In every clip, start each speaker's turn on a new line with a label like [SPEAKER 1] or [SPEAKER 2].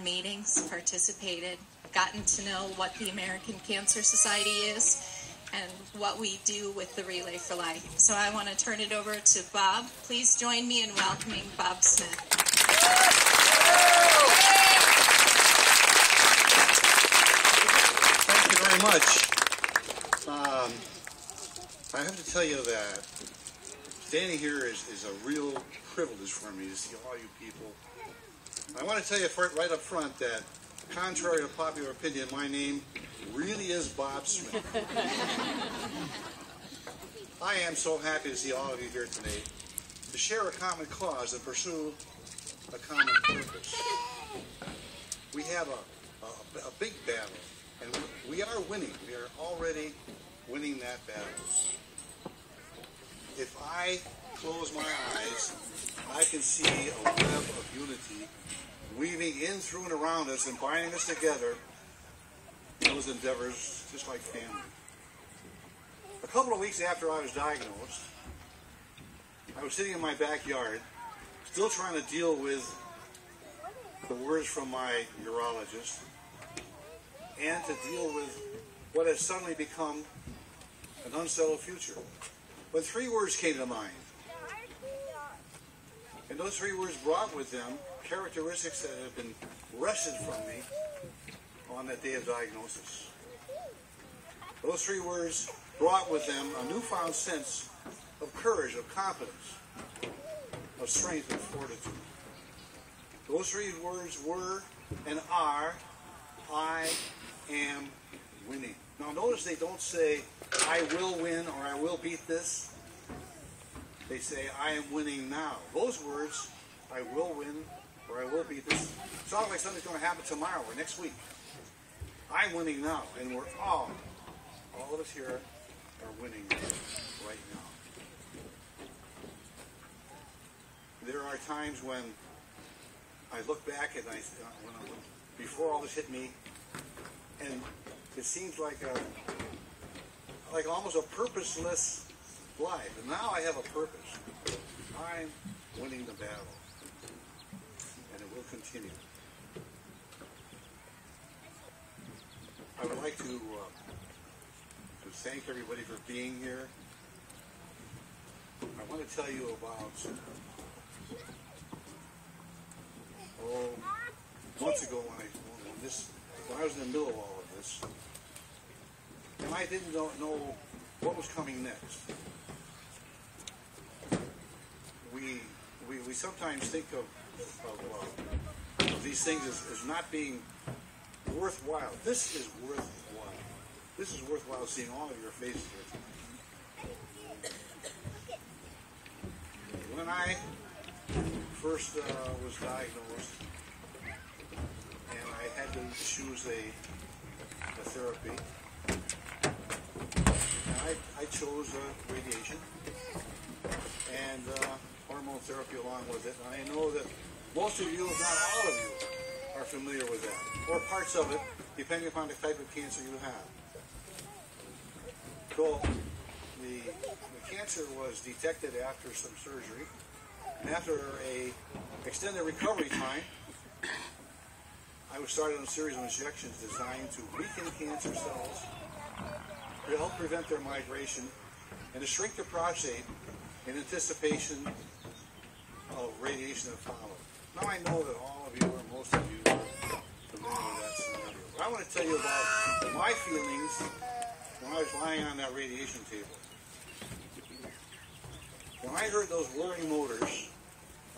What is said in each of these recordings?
[SPEAKER 1] meetings, participated, gotten to know what the American Cancer Society is, and what we do with the Relay for Life. So I want to turn it over to Bob. Please join me in welcoming Bob Smith.
[SPEAKER 2] Thank you very much. I have to tell you that standing here is a real privilege for me to see all you people. I want to tell you right up front that, contrary to popular opinion, my name really is Bob Smith. I am so happy to see all of you here today to share a common cause and pursue a common purpose. We have a big battle, and we are winning. We are already winning that battle. If I close my eyes, I can see a web of unity weaving in, through, and around us and binding us together in those endeavors just like family. A couple of weeks after I was diagnosed, I was sitting in my backyard, still trying to deal with the words from my urologist and to deal with what has suddenly become an unsettled future. When three words came to mind, and those three words brought with them characteristics that had been wrested from me on that day of diagnosis. Those three words brought with them a newfound sense of courage, of confidence, of strength and fortitude. Those three words were and are, I am winning. Now notice they don't say, I will win or I will beat this. They say, I am winning now. Those words, I will win or I will beat this, sound like something's going to happen tomorrow or next week. I'm winning now, and we're all of us here are winning right now. There are times when I look back and before all this hit me, and it seems like almost a purposeless life. And now I have a purpose. I'm winning the battle, and it will continue. I would like to thank everybody for being here. I want to tell you about months ago when I was in the middle of all of this, and I didn't know what was coming next. We sometimes think of these things as not being worthwhile. This is worthwhile. This is worthwhile seeing all of your faces here. When I first was diagnosed and I had to choose a therapy, and I chose radiation and hormone therapy along with it. And I know that most of you, if not all of you, are familiar with that, or parts of it, depending upon the type of cancer you have. So the cancer was detected after some surgery, and after a extended recovery time, I was started on a series of injections designed to weaken cancer cells, to help prevent their migration, and to shrink the prostate in anticipation of radiation that followed. Now I know that all of you, or most of you, are familiar with that scenario. But I want to tell you about my feelings when I was lying on that radiation table. When I heard those whirring motors,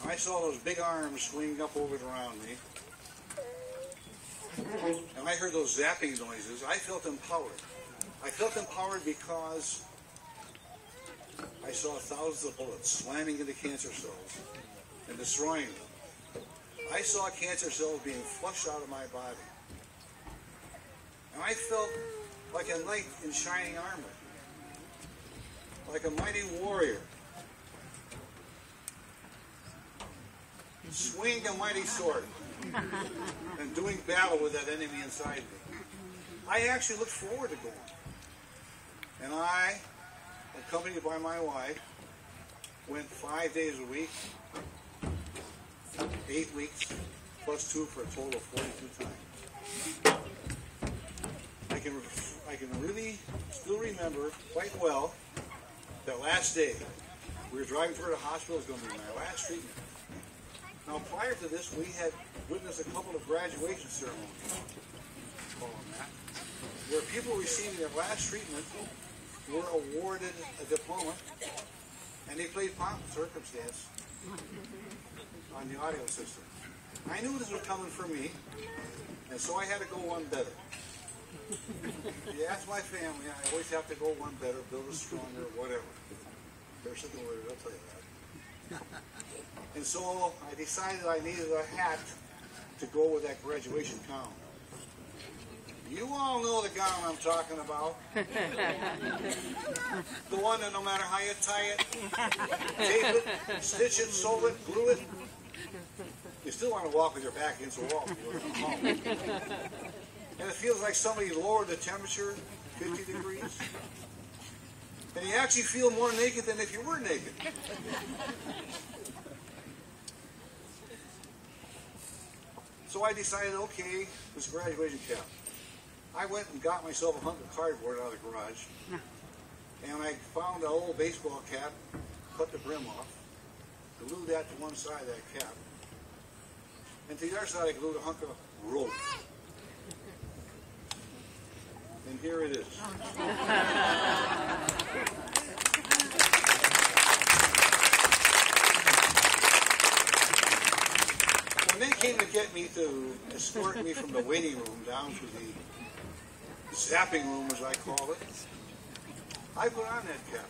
[SPEAKER 2] and I saw those big arms swinging up over and around me, and I heard those zapping noises, I felt empowered. I felt empowered because I saw thousands of bullets slamming into cancer cells and destroying them. I saw cancer cells being flushed out of my body. And I felt like a knight in shining armor, like a mighty warrior, swinging a mighty sword and doing battle with that enemy inside me. I actually looked forward to going. And I, accompanied by my wife, went 5 days a week, 8 weeks, plus 2 for a total of 42 times. I can really still remember quite well that last day. We were driving toward the hospital. It was going to be my last treatment. Now, prior to this, we had witnessed a couple of graduation ceremonies, call them that, where people receiving their last treatment were awarded a diploma, and they played pomp and circumstance on the audio system. I knew this was coming for me, and so I had to go one better. If you ask my family, I always have to go one better, build a stronger, whatever. There's something where I'll tell you that. And so I decided I needed a hat to go with that graduation gown. You all know the gown I'm talking about. The one that no matter how you tie it, tape it, stitch it, sew it, glue it, you still want to walk with your back against the wall. And it feels like somebody lowered the temperature 50 degrees. And you actually feel more naked than if you were naked. So I decided, okay, this graduation cap. I went and got myself a hunk of cardboard out of the garage. And I found an old baseball cap, cut the brim off, glued that to one side of that cap. And to the other side I glued a hunk of rope. And here it is. When they came to get me to escort me from the waiting room down to the zapping room, as I call it, I put on that cap.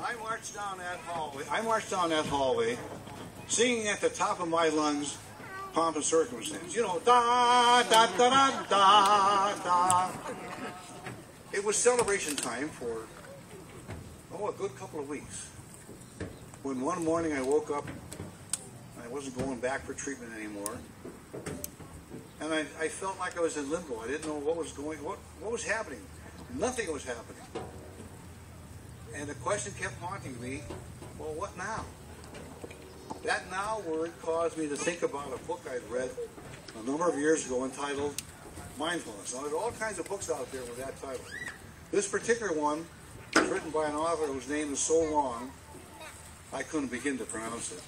[SPEAKER 2] I marched down that hallway, singing at the top of my lungs, pomp and circumstance. You know, da da da da da da. It was celebration time for a good couple of weeks. When one morning I woke up, I wasn't going back for treatment anymore, and I felt like I was in limbo. I didn't know what was happening. Nothing was happening. And the question kept haunting me, well, what now? That now word caused me to think about a book I'd read a number of years ago entitled Mindfulness. Now, there's all kinds of books out there with that title. This particular one was written by an author whose name is so long, I couldn't begin to pronounce it.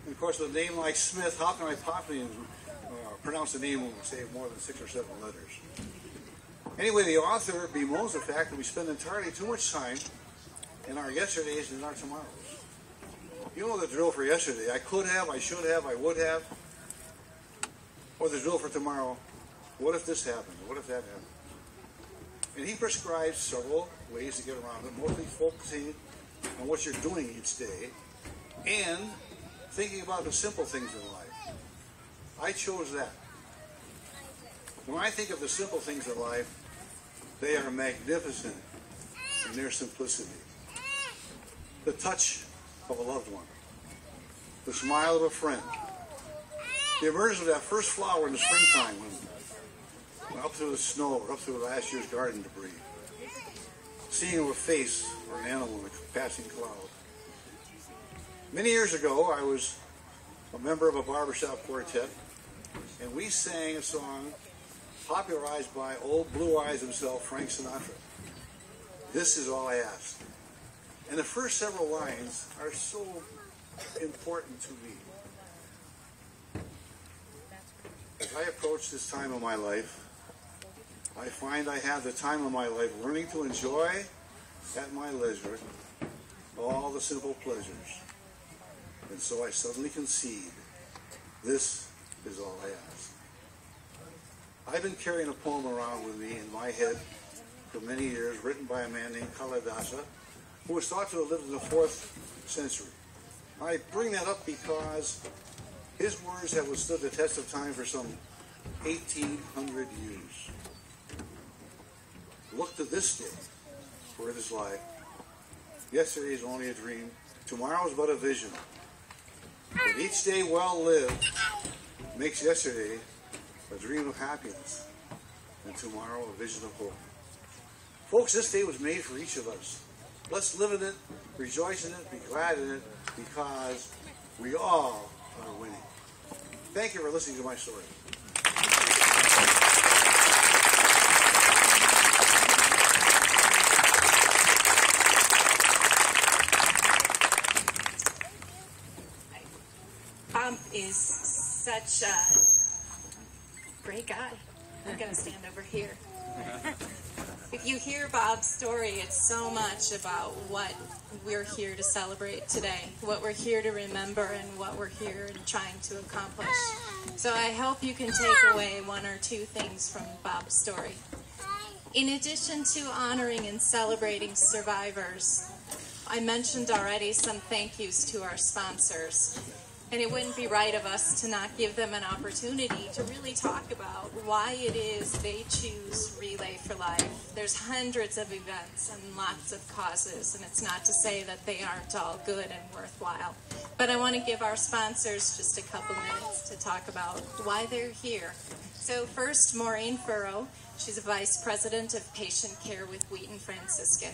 [SPEAKER 2] And of course, with a name like Smith, how can I possibly pronounce the name when we say more than 6 or 7 letters? Anyway, the author bemoans the fact that we spend entirely too much time in our yesterdays and our tomorrows. You know the drill for yesterday. I could have, I should have, I would have. Or the drill for tomorrow. What if this happened? What if that happened? And he prescribes several ways to get around it, mostly focusing on what you're doing each day and thinking about the simple things in life. I chose that. When I think of the simple things in life, they are magnificent in their simplicity. The touch of a loved one, the smile of a friend, the emergence of that first flower in the springtime when up through the snow or up through last year's garden debris, seeing a face or an animal in a passing cloud. Many years ago, I was a member of a barbershop quartet, and we sang a song popularized by old Blue Eyes himself, Frank Sinatra. This is all I ask. And the first several lines are so important to me. As I approach this time of my life, I find I have the time of my life learning to enjoy at my leisure all the simple pleasures. And so I suddenly concede, this is all I ask. I've been carrying a poem around with me in my head for many years, written by a man named Kalidasa, who was thought to have lived in the 4th century. I bring that up because his words have withstood the test of time for some 1,800 years. Look to this day, for it is life. Yesterday is only a dream. Tomorrow is but a vision. But each day well lived makes yesterday a dream of happiness, and tomorrow a vision of hope. Folks, this day was made for each of us. Let's live in it rejoice in it, be glad in it, because we all are winning. Thank you for listening to my story.
[SPEAKER 1] Bob is such a great guy. I'm going to stand over here. If you hear Bob's story, it's so much about what we're here to celebrate today, what we're here to remember, and what we're here and trying to accomplish. So I hope you can take away one or two things from Bob's story. In addition to honoring and celebrating survivors, I mentioned already some thank yous to our sponsors. And it wouldn't be right of us to not give them an opportunity to really talk about why it is they choose Relay for Life. There's hundreds of events and lots of causes, and it's not to say that they aren't all good and worthwhile. But I want to give our sponsors just a couple minutes to talk about why they're here. So first, Maureen Furrow. She's a Vice President of Patient Care with Wheaton Franciscan.